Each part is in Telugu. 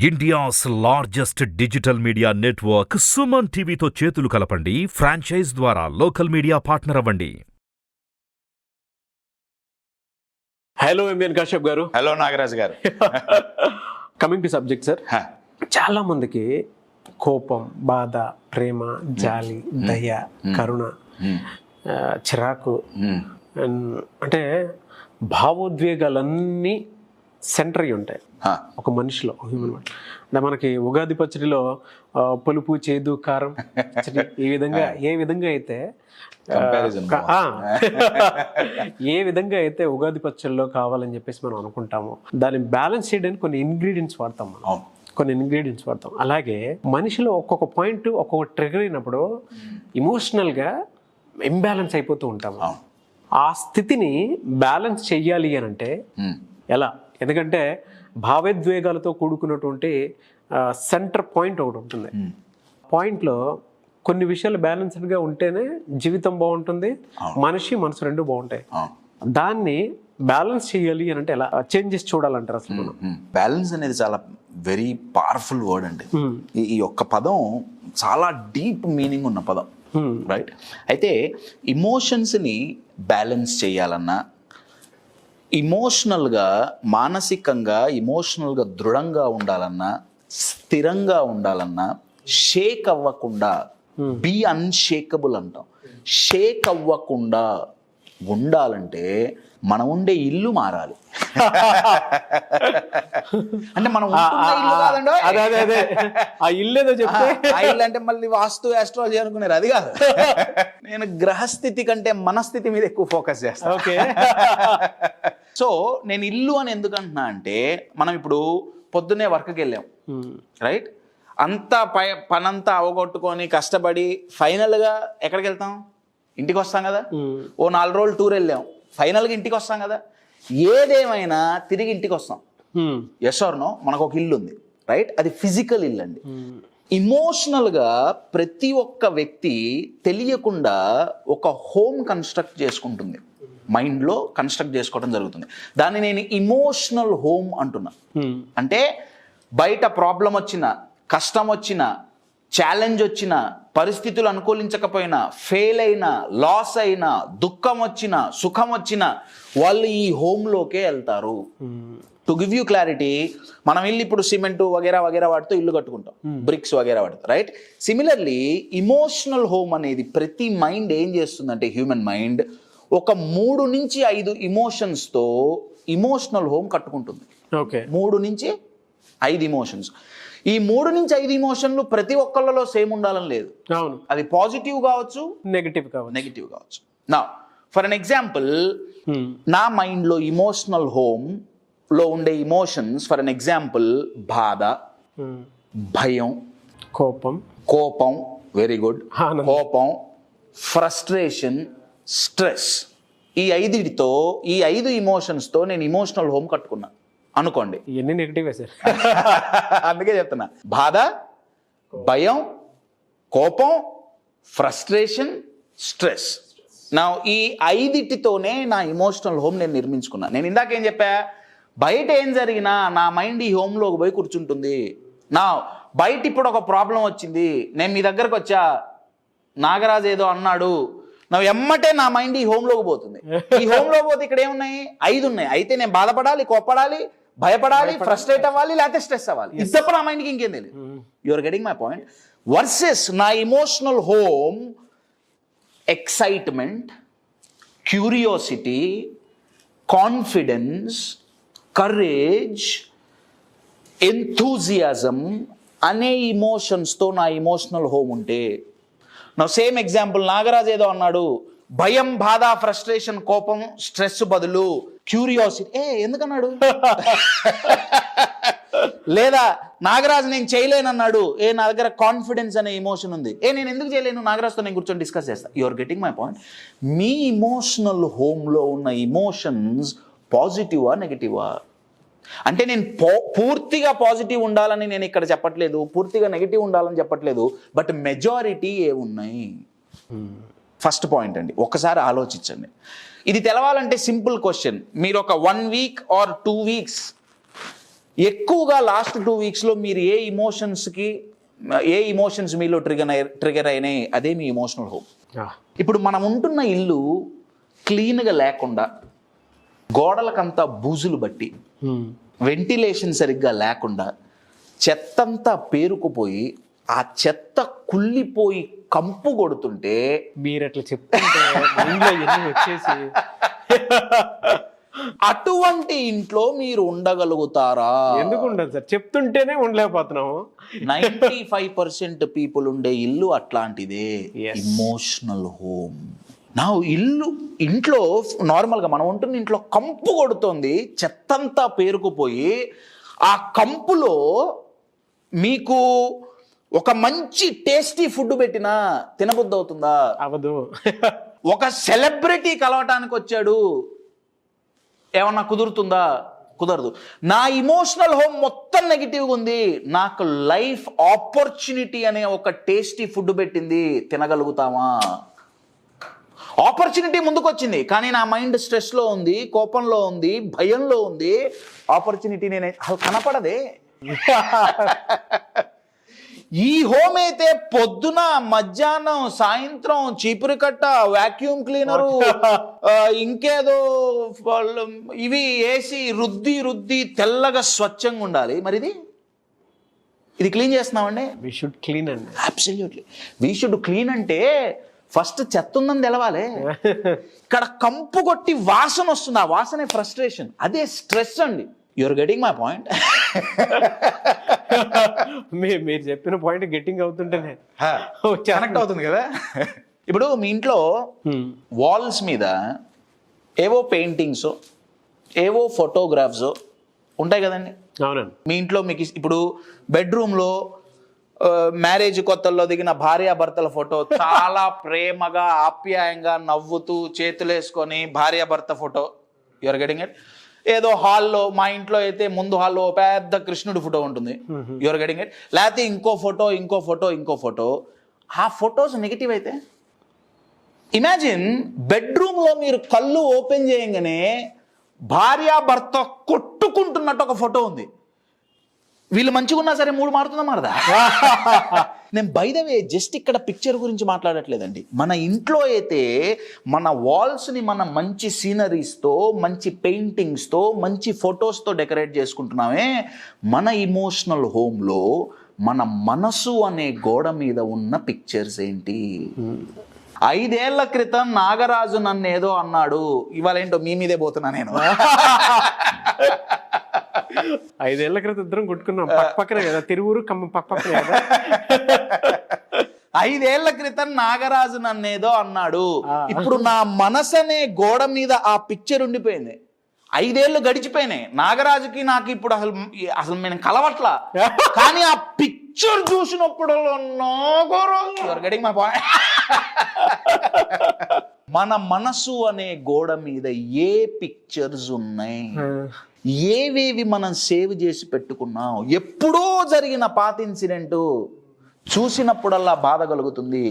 India's largest digital media network Suman టీవీతో చేతులు కలపండి. ఫ్రాంచైజ్ ద్వారా లోకల్ మీడియా పార్ట్నర్ అవ్వండి. Hello MN Kashyap garu. Hello Nagaraj గారు. కమింగ్ టు సబ్జెక్ట్ సార్, చాలా మందికి కోపం, బాధ, ప్రేమ, జాలి, దయ, కరుణ, చిరాకు అంటే భావోద్వేగాలన్నీ సెంటర్ అయి ఉంటాయి ఒక మనిషిలో, హ్యూమన్. అంటే మనకి ఉగాది పచ్చడిలో పులుపు, చేదు, కారం ఏ విధంగా అయితే ఉగాది పచ్చడిలో కావాలని చెప్పేసి మనం అనుకుంటాము, దాన్ని బ్యాలెన్స్ చేయడానికి కొన్ని ఇంగ్రీడియంట్స్ వాడతాం మనం. అలాగే మనిషిలో ఒక్కొక్క పాయింట్ ఒక్కొక్క ట్రిగర్ అయినప్పుడు ఇమోషనల్గా ఇంబ్యాలెన్స్ అయిపోతూ ఉంటాము. ఆ స్థితిని బ్యాలెన్స్ చెయ్యాలి అని అంటే ఎలా? ఎందుకంటే భావోద్వేగాలతో కూడుకున్నటువంటి సెంటర్ పాయింట్ ఒకటి ఉంటుంది. పాయింట్లో కొన్ని విషయాలు బ్యాలెన్స్డ్గా ఉంటేనే జీవితం బాగుంటుంది, మనసు రెండు బాగుంటాయి. దాన్ని బ్యాలెన్స్ చేయాలి అని అంటే ఎలా చేంజెస్ చూడాలంటారు అసలు మనం? బ్యాలెన్స్ అనేది చాలా వెరీ పవర్ఫుల్ వర్డ్ అండి. ఈ ఒక్క పదం చాలా డీప్ మీనింగ్ ఉన్న పదం, రైట్? అయితే ఇమోషన్స్ని బ్యాలెన్స్ చేయాలన్నా, ఇమోషనల్గా మానసికంగా ఇమోషనల్గా దృఢంగా ఉండాలన్నా, స్థిరంగా ఉండాలన్నా, షేక్ అవ్వకుండా, బీ అన్షేకబుల్ అంటాం, షేక్ అవ్వకుండా ఉండాలంటే మనం ఉండే ఇల్లు మారాలి. అంటే మనం ఆ ఇల్లు ఏదో చెప్తే ఆ ఇల్లు అంటే మళ్ళీ వాస్తు ఆస్ట్రాలజీ అనుకున్నారు, అది కాదు. నేను గ్రహస్థితి కంటే మనస్థితి మీద ఎక్కువ ఫోకస్ చేస్తాను. ఓకే. సో నేను ఇల్లు అని ఎందుకు అంటున్నా అంటే, మనం ఇప్పుడు పొద్దున్నే వర్క్కి వెళ్ళాం, రైట్? అంతా పనంతా అవగొట్టుకొని కష్టపడి ఫైనల్గా ఎక్కడికి వెళ్తాం? ఇంటికి వస్తాం కదా. ఓ 4 రోజులు టూర్ వెళ్ళాం, ఫైనల్గా ఇంటికి వస్తాం కదా. ఏదేమైనా తిరిగి ఇంటికి వస్తాం. Yes or no? మనకు ఒక ఇల్లు ఉంది, రైట్? అది ఫిజికల్ ఇల్లు అండి. ఇమోషనల్గా ప్రతి ఒక్క వ్యక్తి తెలియకుండా ఒక హోమ్ కన్స్ట్రక్ట్ చేసుకుంటుంది, మైండ్లో కన్స్ట్రక్ట్ చేసుకోవడం జరుగుతుంది. దాన్ని నేను ఇమోషనల్ హోమ్ అంటున్నా. అంటే బయట ప్రాబ్లం వచ్చినా, కష్టం వచ్చినా, ఛాలెంజ్ వచ్చినా, పరిస్థితులు అనుకూలించకపోయినా, ఫెయిల్ అయినా, లాస్ అయినా, దుఃఖం వచ్చినా, సుఖం వచ్చినా వాళ్ళు ఈ హోమ్లోకే వెళ్తారు. టు గివ్ యూ క్లారిటీ, మనం ఇల్లు ఇప్పుడు సిమెంట్ వగేరా వాటితో ఇల్లు కట్టుకుంటాం, బ్రిక్స్ వగేరా వాటితో, రైట్? సిమిలర్లీ ఇమోషనల్ హోమ్ అనేది ప్రతి మైండ్ ఏం చేస్తుందంటే, హ్యూమన్ మైండ్ ఒక 3 నుంచి 5 ఇమోషన్స్తో ఇమోషనల్ హోమ్ కట్టుకుంటుంది. ఓకే. 3 నుంచి 5 ఇమోషన్స్. ఈ 3 నుంచి 5 ఇమోషన్లు ప్రతి ఒక్కళ్ళలో సేమ్ ఉండాలని లేదు. అవును. అది పాజిటివ్ కావచ్చు, నెగటివ్ కావచ్చు. నా ఫర్ అన్ ఎగ్జాంపుల్, నా మైండ్లో ఇమోషనల్ హోమ్ లో ఉండే ఇమోషన్స్, ఫర్ అన్ ఎగ్జాంపుల్, బాధ, భయం, కోపం, వెరీ గుడ్, కోపం, ఫ్రస్ట్రేషన్, స్ట్రెస్. ఈ 5 ఇమోషన్స్తో నేను ఇమోషనల్ హోమ్ కట్టుకున్నా అనుకోండి. ఇవన్నీ నెగటివ్ సార్. అందుకే చెప్తున్నా, బాధ, భయం, కోపం, ఫ్రస్ట్రేషన్, స్ట్రెస్. నా ఈ 5తోనే నా ఇమోషనల్ హోమ్ నేను నిర్మించుకున్నా. నేను ఇందాకేం చెప్పా? బయట ఏం జరిగినా నా మైండ్ ఈ హోమ్లోకి పోయి కూర్చుంటుంది. నా బయట ఇప్పుడు ఒక ప్రాబ్లం వచ్చింది, నేను మీ దగ్గరకు వచ్చా, నాగరాజు ఏదో అన్నాడు, నా ఎమ్మటే నా మైండ్ ఈ హోమ్లోకి పోతుంది. ఈ హోమ్లోకి పోతే ఇక్కడ ఏమున్నాయి? 5 ఉన్నాయి. అయితే నేను బాధపడాలి, కోప్పడాలి, భయపడాలి, ఫ్రస్ట్రేట్ అవ్వాలి, లేకపోతే స్ట్రెస్ అవ్వాలి. ఇది తప్ప నా మైండ్కి ఇంకేం తెలియదు. You're getting my point? Versus నా emotional home excitement, curiosity, confidence, courage, enthusiasm అనే ఇమోషన్స్తో నా ఇమోషనల్ హోమ్ ఉంటే, నా సేమ్ ఎగ్జాంపుల్, నాగరాజ్ ఏదో అన్నాడు, భయం, బాధ, ఫ్రస్ట్రేషన్, కోపం, స్ట్రెస్ బదులు క్యూరియాసిటీ. ఎందుకన్నాడు? లేదా నాగరాజు నేను చేయలేనన్నాడు, నా దగ్గర కాన్ఫిడెన్స్ అనే ఇమోషన్ ఉంది, నేను ఎందుకు చేయలేను? నాగరాజుతో నేను కూర్చొని డిస్కస్ చేస్తా. You're getting my point? మీ ఇమోషనల్ హోమ్లో ఉన్న ఇమోషన్స్ పాజిటివా, నెగిటివా? అంటే నేను పూర్తిగా పాజిటివ్ ఉండాలని నేను ఇక్కడ చెప్పట్లేదు, పూర్తిగా నెగిటివ్ ఉండాలని చెప్పట్లేదు, బట్ మెజారిటీ ఏమున్నాయి? ఫస్ట్ పాయింట్ అండి, ఒక్కసారి ఆలోచించండి. ఇది తెలవాలంటే సింపుల్ క్వశ్చన్. మీరు ఒక 1 వీక్ ఆర్ 2 వీక్స్ ఎక్కువగా లాస్ట్ 2 వీక్స్లో మీరు ఏ ఇమోషన్స్ మీలో ట్రిగర్ అయినాయి, అదే మీ ఇమోషనల్ హోమ్. ఇప్పుడు మనం ఉంటున్న ఇల్లు క్లీన్గా లేకుండా, గోడలకంతా బూజులు బట్టి, వెంటిలేషన్ సరిగ్గా లేకుండా, చెత్తంతా పేరుకుపోయి ఆ చెత్త కుళ్ళిపోయి కంపు కొడుతుంటే మీరు అట్లా చెప్తుంటే మైండ్లో ఎన్ని వచ్చేసి అటువంటి ఇంట్లో మీరు ఉండగలుగుతారా? ఎందుకు ఉండదు సార్, చెప్తుంటేనే ఉండలేకపోతున్నాము. 95% పీపుల్ ఉండే ఇల్లు అట్లాంటిదే, Yes. Emotional home. నా ఇంట్లో నార్మల్గా మనం ఉంటున్న ఇంట్లో కంపు కొడుతుంది, చెత్తంతా పేరుకుపోయి, ఆ కంపులో మీకు ఒక మంచి టేస్టీ ఫుడ్ పెట్టినా తినబుద్ధి అవుతుందా? అవదు. ఒక సెలబ్రిటీ కలవటానికి వచ్చాడు, ఏమన్నా కుదురుతుందా? కుదరదు. నా ఇమోషనల్ హోమ్ మొత్తం నెగిటివ్గా ఉంది, నాకు లైఫ్ ఆపర్చునిటీ అనే ఒక టేస్టీ ఫుడ్ పెట్టింది, తినగలుగుతామా? ఆపర్చునిటీ ముందుకు వచ్చింది, కానీ నా మైండ్ స్ట్రెస్లో ఉంది, కోపంలో ఉంది, భయంలో ఉంది. ఆపర్చునిటీ నేను అసలు కనపడదే. ఈ హోమ్ అయితే పొద్దున, మధ్యాహ్నం, సాయంత్రం చీపురు కట్ట, వాక్యూమ్ క్లీనరు, ఇంకేదో ఇవి వేసి రుద్ది తెల్లగా స్వచ్ఛంగా ఉండాలి. మరి ఇది క్లీన్ చేస్తున్నామండి. వి షుడ్ క్లీన్ అండి. Absolutely we should clean. అంటే ఫస్ట్ చెత్త ఉందని తెలవాలి. ఇక్కడ కంపు కొట్టి వాసన వస్తుంది, ఆ వాసనే ఫ్రస్ట్రేషన్, అదే స్ట్రెస్ అండి. You're getting my point. మీరు చెప్పిన పాయింట్ గెట్టింగ్ అవుతుంటేనే కనెక్ట్ అవుతుంది కదా. ఇప్పుడు మీ ఇంట్లో వాల్స్ మీద ఏవో పెయింటింగ్స్, ఏవో ఫోటోగ్రాఫ్స్ ఉంటాయి కదండి. అవునండి. మీ ఇంట్లో మీకు ఇప్పుడు బెడ్రూమ్లో మ్యారేజ్ కొత్తల్లో దిగిన భార్యాభర్తల ఫోటో, చాలా ప్రేమగా ఆప్యాయంగా నవ్వుతూ చేతులేసుకొని భార్యాభర్త ఫోటో. You're getting it. ఏదో హాల్లో, మా ఇంట్లో అయితే ముందు హాల్లో పెద్ద కృష్ణుడి ఫోటో ఉంటుంది. You are getting it. లేకపోతే ఇంకో ఫోటో. ఆ ఫొటోస్ నెగిటివ్ అయితే ఇమాజిన్ బెడ్రూమ్లో మీరు కళ్ళు ఓపెన్ చేయగానే భార్యాభర్త కొట్టుకుంటున్నట్టు ఒక ఫోటో ఉంది. వీళ్ళు మంచిగా ఉన్నా సరే మూడు మారుతుందా మారదా? నేను బై ద వే జస్ట్ ఇక్కడ పిక్చర్ గురించి మాట్లాడట్లేదండి. మన ఇంట్లో అయితే మన వాల్స్ని మనం మంచి సీనరీస్తో, మంచి పెయింటింగ్స్తో, మంచి ఫొటోస్తో డెకరేట్ చేసుకుంటున్నామే. మన ఇమోషనల్ హోమ్లో మన మనసు అనే గోడ మీద ఉన్న పిక్చర్స్ ఏంటి? 5 ఏళ్ల క్రితం నాగరాజు నన్ను ఏదో అన్నాడు, ఇవాళ ఏంటో మీ మీదే పోతున్నా నేను. 5 ఏళ్ల క్రితం ఇద్దరం కొట్టుకున్నాం, పక్కనే కదా, తిరువురు ఖమ్మం పక్కనే కదా. 5 ఏళ్ల క్రితం నాగరాజు నన్నేదో అన్నాడు, ఇప్పుడు నా మనసు అనే గోడ మీద ఆ పిక్చర్ ఉండిపోయింది. 5 ఏళ్ళు గడిచిపోయినాయి, నాగరాజుకి నాకు ఇప్పుడు అసలు నేను కలవట్లా, కానీ ఆ పిక్చర్ చూసినప్పుడు మన మనసు అనే గోడ మీద ఏ పిక్చర్స్ ఉన్నాయి, ఏవేవి మనం సేవ్ చేసి పెట్టుకున్నాం. ఎప్పుడో జరిగిన పాత ఇన్సిడెంట్ చూసినప్పుడల్లా బాధ కలుగుతుంది.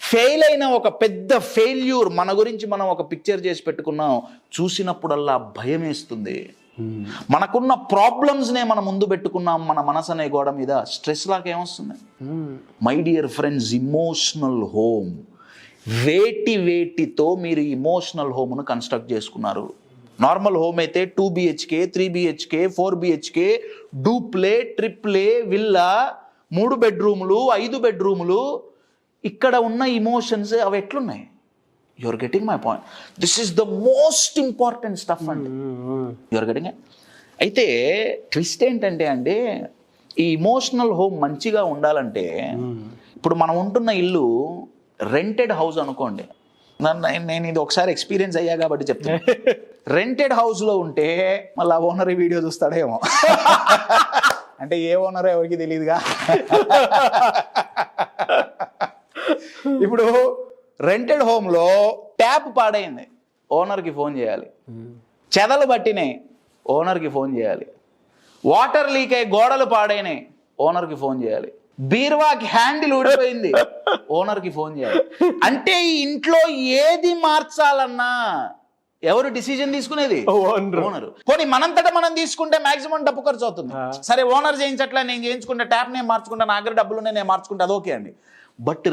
ఫెయిల్ అయిన ఒక పెద్ద ఫెయిల్యూర్ మన గురించి మనం ఒక పిక్చర్ చేసి పెట్టుకున్నాం, చూసినప్పుడల్లా భయం వేస్తుంది. మనకున్న ప్రాబ్లమ్స్నే మనం ముందు పెట్టుకున్నాం మన మనసు అనే గోడ మీద, స్ట్రెస్ లాగా ఏమొస్తుంది? My dear friends, emotional home వేటితో మీరు ఇమోషనల్ హోమ్ను కన్స్ట్రక్ట్ చేసుకున్నారు. నార్మల్ హోమ్ అయితే 2 BHK, 3 BHK, 4 BHK, duplex, triplex, villa, 3 బెడ్రూములు, 5 బెడ్రూములు. ఇక్కడ ఉన్న ఇమోషన్స్ అవి ఎట్లున్నాయి? You're getting my point. This is the most important stuff అండి. You're getting it. అయితే ట్విస్ట్ ఏంటంటే అండి, ఈ ఇమోషనల్ హోమ్ మంచిగా ఉండాలంటే, ఇప్పుడు మనం ఉంటున్న ఇల్లు రెంటెడ్ హౌస్ అనుకోండి. నేను ఇది ఒకసారి ఎక్స్పీరియన్స్ అయ్యా కాబట్టి చెప్తాను. రెంటెడ్ హౌస్లో ఉంటే మళ్ళీ ఓనర్ ఈ వీడియో చూస్తాడేమో, అంటే ఏ ఓనర్ ఎవరికి తెలియదుగా. ఇప్పుడు రెంటెడ్ హోమ్లో ట్యాప్ పాడైంది, ఓనర్కి ఫోన్ చేయాలి. చెదలు పట్టినాయి, ఓనర్కి ఫోన్ చేయాలి. వాటర్ లీక్ అయ్యి గోడలు పాడైనాయి, ఓనర్కి ఫోన్ చేయాలి. బీరువాకి హ్యాండిల్ ఊడిపోయింది, ఓనర్కి ఫోన్ చేయాలి. అంటే ఈ ఇంట్లో ఏది మార్చాలన్నా, ఎవరు డిసిజన్ తీసుకునేది? Owner. ఓనర్. పోనీ మనంతటా మనం తీసుకుంటే మాక్సిమం డబ్బు ఖర్చు అవుతుంది. సరే ఓనర్ చేయించట్లా, నేను చేయించుకుంటా, ట్యాప్ నేను మార్చుకుంటా, నా దగ్గర డబ్బులు నేను మార్చుకుంటా, అది ఓకే అండి. బట్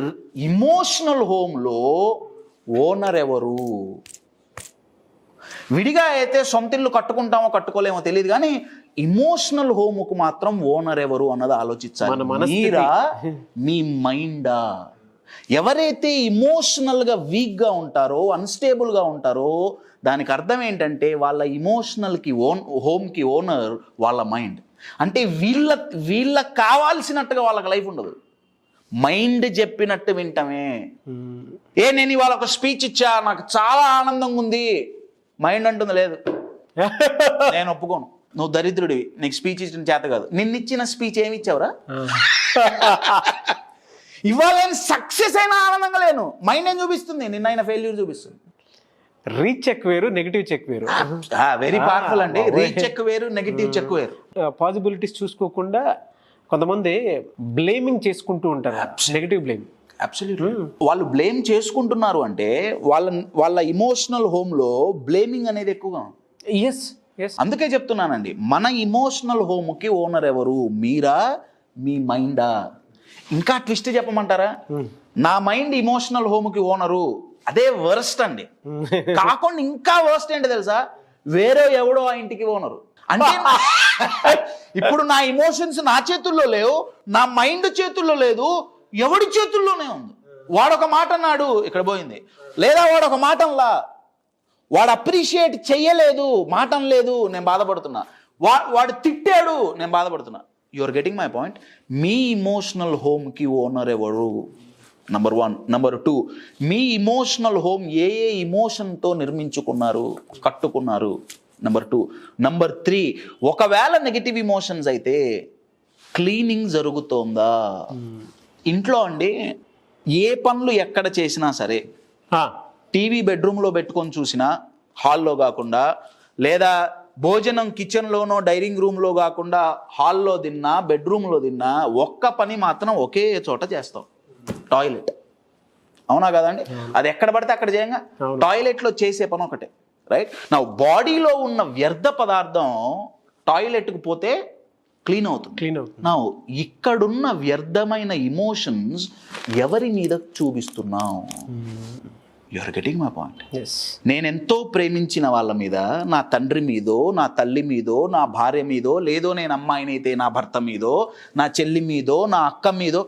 ఇమోషనల్ హోమ్లో ఓనర్ ఎవరు? విడిగా అయితే సొంత ఇల్లు కట్టుకుంటామో కట్టుకోలేమో తెలియదు, కానీ ఇమోషనల్ హోమ్కు మాత్రం ఓనర్ ఎవరు అన్నది ఆలోచించాలి. మీరా, మీ మైండా? ఎవరైతే ఇమోషనల్గా వీక్గా ఉంటారో, అన్స్టేబుల్గా ఉంటారో, దానికి అర్థం ఏంటంటే వాళ్ళ ఇమోషనల్కి హోమ్కి ఓనర్ వాళ్ళ మైండ్. అంటే వీళ్ళకి కావాల్సినట్టుగా వాళ్ళకి లైఫ్ ఉండదు, మైండ్ చెప్పినట్టు వింటమే. నేను ఇవాళ ఒక స్పీచ్ ఇచ్చా, నాకు చాలా ఆనందంగా ఉంది, మైండ్ అంటుంది లేదు, నేను ఒప్పుకోను, నువ్వు దరిద్రుడివి, నీకు స్పీచ్ ఇచ్చిన చేత కాదు. నిన్నిచ్చిన స్పీచ్ ఏమి ఇచ్చావురా? ఇవాళ నేను సక్సెస్ అయినా ఆనందంగా లేను, మైండ్ ఏం చూపిస్తుంది? నిన్న ఫెయిల్యూర్ చూపిస్తుంది. రీచ్ చెక్ వేరు, నెగిటివ్ చెక్ వేరు. వెరీ పవర్ఫుల్ అండి. రీచ్ చెక్ వేరు, నెగిటివ్ చెక్ వేరు. పాసిబిలిటీస్ చూసుకోకుండా కొంతమంది బ్లేమింగ్ చేసుకుంటూ ఉంటారు, నెగిటివ్ బ్లేమ్. అబ్సల్యూట్లీ. వాళ్ళు బ్లేమ్ చేసుకుంటున్నారు అంటే వాళ్ళ ఇమోషనల్ హోమ్లో బ్లేమింగ్ అనేది ఎక్కువగా ఉంది. ఎస్ ఎస్, అందుకే చెప్తున్నానండి, మన ఇమోషనల్ హోమ్కి ఓనర్ ఎవరు? మీరా, మీ మైండా? ఇంకా ట్విస్ట్ చెప్పమంటారా? నా మైండ్ ఇమోషనల్ హోమ్కి ఓనరు, అదే వర్స్ట్ అండి. కాకుండా ఇంకా వర్స్ట్ ఏంటి తెలుసా? వేరే ఎవడో ఆ ఇంటికి ఓనరు. అంటే ఇప్పుడు నా ఇమోషన్స్ నా చేతుల్లో లేవు, నా మైండ్ చేతుల్లో లేదు, ఎవడి చేతుల్లోనే ఉంది. వాడొక మాట అన్నాడు, ఇక్కడ పోయింది. లేదా వాడొక మాట అనలా, వాడు అప్రిషియేట్ చెయ్యలేదు, మాట అనలేదు, నేను బాధపడుతున్నా. వాడు తిట్టాడు, నేను బాధపడుతున్నా. You are getting my point? మీ ఇమోషనల్ హోమ్కి ఓనర్ ఎవరు? నంబర్ 1. నంబర్ 2, మీ ఇమోషనల్ హోమ్ ఏ ఇమోషన్తో నిర్మించుకున్నారు, కట్టుకున్నారు? నంబర్ 2. నంబర్ 3, ఒకవేళ నెగిటివ్ ఇమోషన్స్ అయితే క్లీనింగ్ జరుగుతోందా ఇంట్లో అండి? ఏ పనులు ఎక్కడ చేసినా సరే, టీవీ బెడ్రూమ్లో పెట్టుకొని చూసినా, హాల్లో కాకుండా, లేదా భోజనం కిచెన్లోనో డైనింగ్ రూమ్లో కాకుండా హాల్లో తిన్నా, బెడ్రూమ్లో తిన్నా, ఒక్క పని మాత్రం ఒకే చోట చేస్తాం, టాయిలెట్. అవునా కదండి? అది ఎక్కడ పడితే అక్కడ చేయంగా, టాయిలెట్లో చేసే పని ఒకటే, రైట్? నా బాడీలో ఉన్న వ్యర్థ పదార్థం టాయిలెట్కి పోతే క్లీన్ అవుతుంది. నా ఇక్కడున్న వ్యర్థమైన ఇమోషన్స్ ఎవరి మీద చూపిస్తున్నాం? You are getting my point? నేనెంతో ప్రేమించిన వాళ్ళ మీద, నా తండ్రి మీదో, నా తల్లి మీదో, నా భార్య మీదో, లేదో నేను అమ్మాయినైతే నా భర్త మీదో, నా చెల్లి మీదో, నా అక్క మీదో,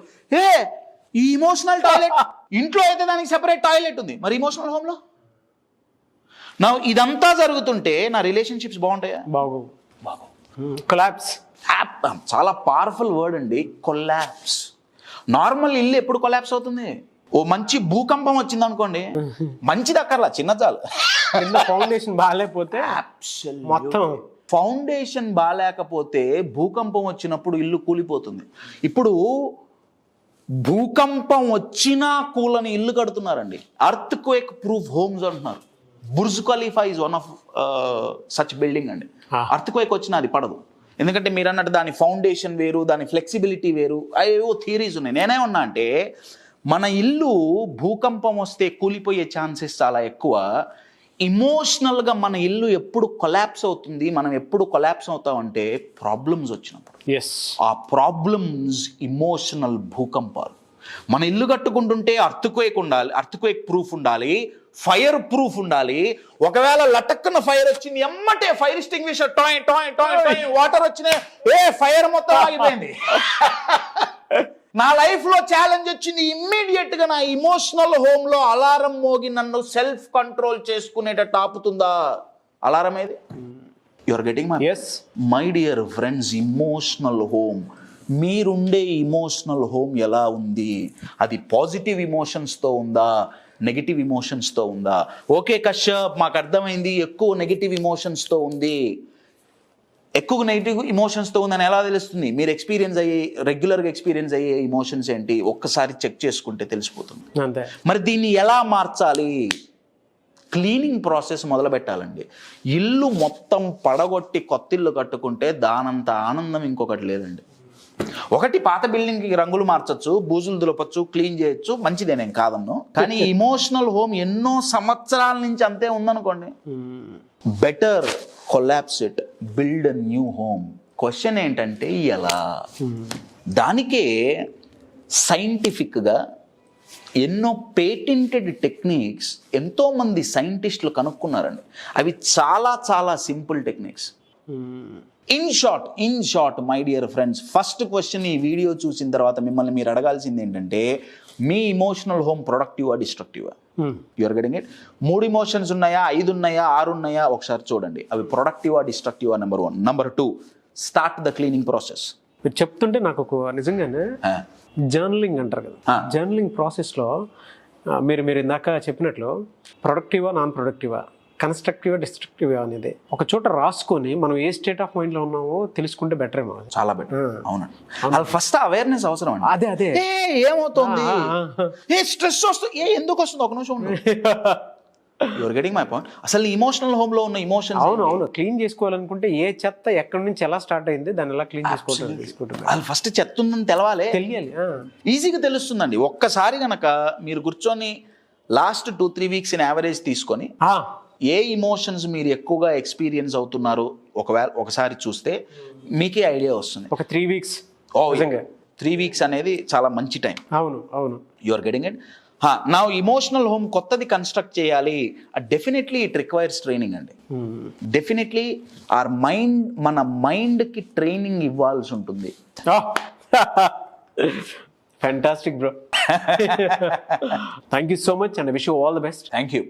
ఈ ఇమోషనల్ టాయిలెట్ ఇంట్లో అయితే దానికి సెపరేట్ టాయిలెట్ ఉంది, మరి ఇమోషనల్ హోమ్లో? నా ఇదంతా జరుగుతుంటే నా రిలేషన్షిప్స్ బాగుంటాయా? బాగోవు. కొలాప్స్. చాలా పవర్ఫుల్ వర్డ్ అండి, కొలాప్స్. నార్మల్ ఇల్లు ఎప్పుడు కొలాప్స్ అవుతుంది? ఓ మంచి భూకంపం వచ్చింది అనుకోండి, మంచిది అక్కర్లా, చిన్న చాలు. ఫౌండేషన్ బాగాలేకపోతే మొత్తం, ఫౌండేషన్ బాగాలేకపోతే భూకంపం వచ్చినప్పుడు ఇల్లు కూలిపోతుంది. ఇప్పుడు భూకంపం వచ్చినా కూలని ఇల్లు కడుతున్నారండి, అర్త్ క్వేక్ ప్రూఫ్ హోమ్స్ అంటున్నారు. Burj Khalifa is one of such building అండి. అర్త్ క్వేక్ వచ్చినా అది పడదు, ఎందుకంటే మీరు అన్నట్టు దాని ఫౌండేషన్ వేరు, దాని ఫ్లెక్సిబిలిటీ వేరు, అవేవో థియరీస్ ఉన్నాయి. నేనేమన్నా అంటే మన ఇల్లు భూకంపం వస్తే కూలిపోయే ఛాన్సెస్ చాలా ఎక్కువ. ఇమోషనల్గా మన ఇల్లు ఎప్పుడు కొలాప్స్ అవుతుంది, మనం ఎప్పుడు కొలాప్స్ అవుతామంటే ప్రాబ్లమ్స్ వచ్చినప్పుడు. ఆ ప్రాబ్లమ్స్ ఇమోషనల్ భూకంపాలు. మన ఇల్లు కట్టుకుంటుంటే అర్త్క్వేక్ ఉండాలి, అర్త్క్వేక్ ప్రూఫ్ ఉండాలి, ఫైర్ ప్రూఫ్ ఉండాలి. ఒకవేళ లటక్కున ఫైర్ వచ్చింది, ఎమ్మటే fire extinguisher toy toy toy toy, water వచ్చినాయి, ఫైర్ మొత్తం ఆగిపోయింది. నా లైఫ్లో ఛాలెంజ్ వచ్చింది, ఇమ్మీడియట్ గా నా ఇమోషనల్ హోమ్లో అలారం మోగి నన్ను సెల్ఫ్ కంట్రోల్ చేసుకునేటట్టు ఆపుతుందా అలారం? ఏది? You are getting my dear friends, emotional home. మీరుండే ఇమోషనల్ హోమ్ ఎలా ఉంది? అది పాజిటివ్ ఇమోషన్స్తో ఉందా, నెగిటివ్ ఇమోషన్స్తో ఉందా? ఓకే కశ్యప్, మాకు అర్థమైంది, ఎక్కువ నెగిటివ్ ఇమోషన్స్తో ఉంది. ఎక్కువ నెగిటివ్ ఇమోషన్స్తో ఉందని ఎలా తెలుస్తుంది? మీరు రెగ్యులర్గా ఎక్స్పీరియన్స్ అయ్యే ఇమోషన్స్ ఏంటి ఒక్కసారి చెక్ చేసుకుంటే తెలిసిపోతుంది. మరి దీన్ని ఎలా మార్చాలి? క్లీనింగ్ ప్రాసెస్ మొదలు పెట్టాలండి. ఇల్లు మొత్తం పడగొట్టి కొత్త ఇల్లు కట్టుకుంటే దానంత ఆనందం ఇంకొకటి లేదండి. ఒకటి పాత బిల్డింగ్ కి రంగులు మార్చొచ్చు, బూజులు దులపచ్చు, క్లీన్ చేయొచ్చు, మంచిదే, నేను కాదన్ను. కానీ ఇమోషనల్ హోమ్ ఎన్నో సంవత్సరాల నుంచి అంతే ఉందనుకోండి, better collapse it, build a new home. Question ఏంటంటే ఎలా? దానికే సైంటిఫిక్గా ఎన్నో పేటెంటెడ్ టెక్నిక్స్ ఎంతోమంది సైంటిస్టులు కనుక్కున్నారండి. అవి చాలా చాలా simple techniques. In short my dear friends, first question ఈ వీడియో చూసిన తర్వాత మిమ్మల్ని మీరు అడగాల్సింది ఏంటంటే, మీ ఇమోషనల్ హోమ్ ప్రొడక్టివా డిస్ట్రక్టివా? You are getting it? 3 ఇమోషన్స్ ఉన్నాయా, 5 ఉన్నాయా, 6 ఉన్నాయా, ఒకసారి చూడండి. అవి ప్రొడక్టివా డిస్ట్రక్టివా? Number 1. Number 2, start the cleaning process. మీరు చెప్తుంటే నాకు ఒక నిజంగానే జర్నలింగ్ అంటారు కదా, జర్నలింగ్ ప్రాసెస్లో మీరు ఇందాక చెప్పినట్లు ప్రొడక్టివా నాన్ ప్రొడక్టివా, కన్స్ట్రక్టివా డిస్ట్రక్టివా అనేది ఒక చోట రాసుకొని మనం ఏ స్టేట్ ఆఫ్ మైండ్ లో ఉన్నామో తెలుసుకుంటే బెటర్ ఏమో. చాలా బెటర్. అవునండి, అది ఫస్ట్ అవేర్నెస్ అవసరం అండి. అదే ఏమవుతుంది, స్ట్రెస్ వస్తుంది, ఎందుకు వస్తుంది, ఒక నిమిషం యువర్ గెటింగ్ మై పాయింట్. అసలు ఇమోషనల్ హోమ్ లో ఉన్న ఇమోషన్స్, అవును క్లీన్ చేసుకోవాలనుకుంటే ఏ చెత్త ఎక్కడి నుంచి ఎలా స్టార్ట్ అయింది, దాన్ని ఎలా క్లీన్ చేసుకోవడం, అది ఫస్ట్ చెత్త ఉందని తెలియాలి. ఈజీగా తెలుస్తుందండి. ఒక్కసారి గనక మీరు కూర్చొని లాస్ట్ 2-3 వీక్స్ ఇన్ యావరేజ్ తీసుకొని ఏ ఇమోషన్స్ మీరు ఎక్కువగా ఎక్స్పీరియన్స్ అవుతున్నారు ఒకసారి చూస్తే మీకే ఐడియా వస్తుంది. ఒక 3 వీక్స్ 3 వీక్స్ అనేది చాలా మంచి టైం. అవును యువర్ గెటింగ్ ఇట్. నా ఇమోషనల్ హోమ్ కొత్తది కన్స్ట్రక్ట్ చేయాలి, డెఫినెట్లీ ఇట్ రిక్వైర్స్ ట్రైనింగ్ అండి. డెఫినెట్లీ మన మైండ్కి ట్రైనింగ్ ఇవ్వాల్సి ఉంటుంది. Fantastic bro. Thank you so much and wish you all the best. Thank you.